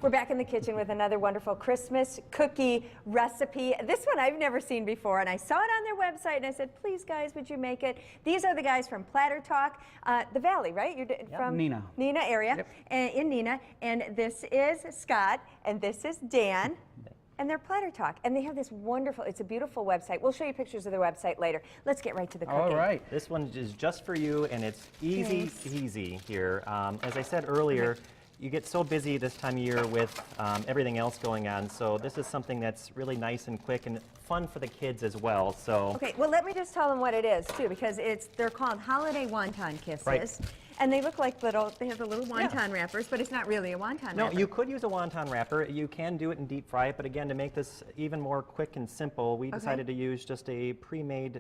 We're back in the kitchen with another wonderful Christmas cookie recipe. This one I've never seen before, and I saw it on their website, and I said, please, guys, would you make it? These are the guys from Platter Talk, the Valley, right? You're from Neenah. Neenah area, Yep. in Neenah. And this is Scott, and this is Dan. And they're Platter Talk, and they have this wonderful, it's a beautiful website. We'll show you pictures of their website later. Let's get right to the cooking. All right. This one is just for you, and it's easy peasy here. As I said earlier, you get so busy this time of year with everything else going on, so this is something that's really nice and quick and fun for the kids as well. So okay, well, let me just tell them what it is too, because they're called holiday wonton kisses. Right. And they look like they have the little wonton wrappers, but it's not really a wonton no, wrapper. you could use a wonton wrapper. You can do it and deep fry it, but again, to make this even more quick and simple, we decided to use just a pre-made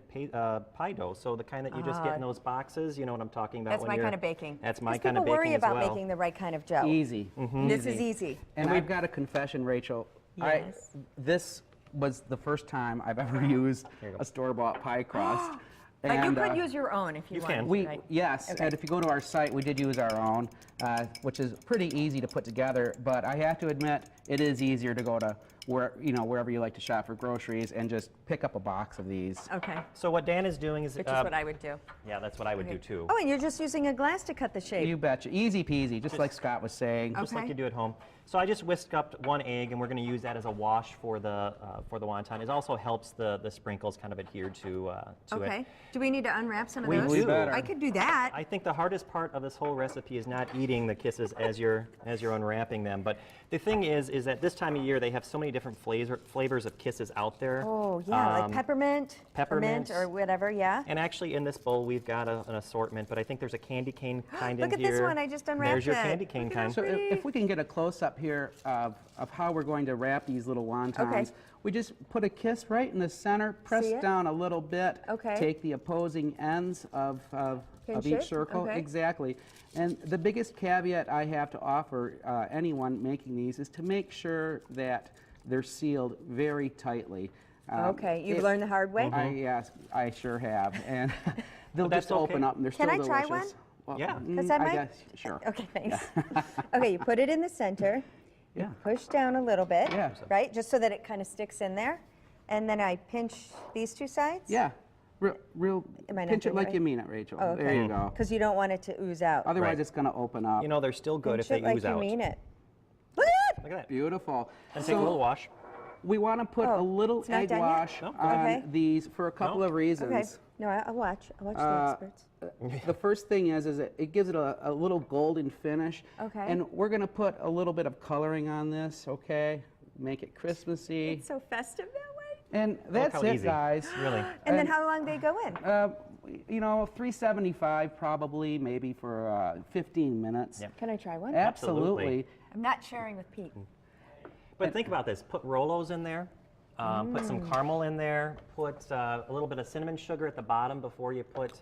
pie dough. So the kind that you just get in those boxes, you know what I'm talking about. That's my kind of baking. That's my kind of baking people worry as about well. making the right kind of dough. Easy. This is easy. And I've got a confession, Rachel. Yes. This was the first time I've ever used a store-bought pie crust. But you could use your own if you want. Yes, and if you go to our site, we did use our own, which is pretty easy to put together. But I have to admit, it is easier to go to wherever you like to shop for groceries and just pick up a box of these. Okay. So what Dan is doing is... Which is what I would do. Yeah, that's what I would do too. Oh, and you're just using a glass to cut the shape. You betcha. Easy peasy, just like Scott was saying. Just like you do at home. So I just whisked up one egg, and we're going to use that as a wash for the wonton. It also helps the sprinkles kind of adhere to it. Okay. Do we need to unwrap some of We those? do. I could do that. I think the hardest part of this whole recipe is not eating the kisses as you're unwrapping them. But the thing is that this time of year they have so many different flavors of kisses out there. Oh yeah, like peppermint, mint, or whatever. Yeah. And actually, in this bowl we've got an assortment. But I think there's a candy cane kind in here. Look at this one. I just unwrapped There's your candy cane kind. So if we can get a close-up here of how we're going to wrap these little wontons. We just put a kiss right in the center, press down a little bit, take the opposing ends of each circle. Exactly. And the biggest caveat I have to offer anyone making these is to make sure that they're sealed very tightly. You've learned the hard way? Yes, I sure have. And they'll just open up and they're still delicious. Can I try one? Well, yeah. I guess, sure. Okay, thanks. Okay, you put it in the center. Yeah. Push down a little bit, Yeah. right? Just so that it kind of sticks in there. And then I pinch these two sides? Yeah. Real pinch it like right? you mean it, Rachel. Oh, okay. There you go. Because you don't want it to ooze out. Otherwise, it's going to open up. You know, they're still good Pinch if they it ooze like out. you mean it. Look at that! Look at that. Beautiful. And take a little wash. We want to put a little egg wash on these for a couple of reasons. Okay. No, I'll watch. I'll watch the experts. The first thing is it gives it a little golden finish. Okay. And we're going to put a little bit of coloring on this, okay? Make it Christmassy. It's so festive that way. And that's it, guys. Really. And then how long they go in? You know, 375 probably, maybe for 15 minutes. Yep. Can I try one? Absolutely. I'm not sharing with Pete. But think about this. Put Rolos in there. Put some caramel in there. Put a little bit of cinnamon sugar at the bottom before you put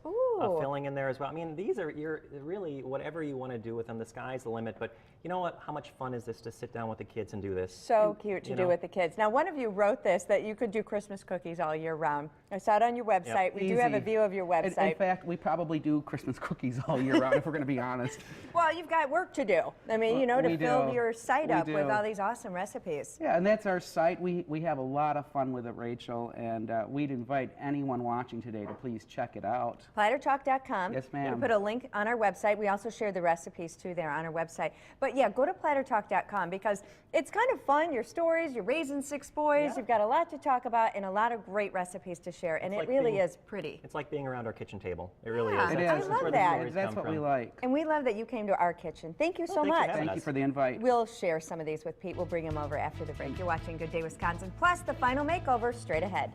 a filling in there as well. I mean, these are really whatever you want to do with them. The sky's the limit. But you know what? How much fun is this to sit down with the kids and do this? So cute to do with the kids. Now, one of you wrote this that you could do Christmas cookies all year round. I saw it on your website. We do have a view of your website. In fact, we probably do Christmas cookies all year round, if we're going to be honest. Well, you've got work to do. I mean, you know, to fill your site up with all these awesome recipes. Yeah, and that's our site. We have a lot of fun with it, Rachel, and we'd invite anyone watching today to please check it out. Plattertalk.com. Yes, ma'am. We put a link on our website. We also share the recipes too there on our website. But yeah, go to plattertalk.com because it's kind of fun. Your stories, you're raising 6 boys. You've got a lot to talk about and a lot of great recipes to share. And it really is pretty. It's like being around our kitchen table. It really Yeah, is. I love that. That's what we like. And we love that you came to our kitchen. Thank you so much. Thank you for the invite. We'll share some of these with Pete. We'll bring them over after the break. You're watching Good Day Wisconsin, plus the final makeover straight ahead.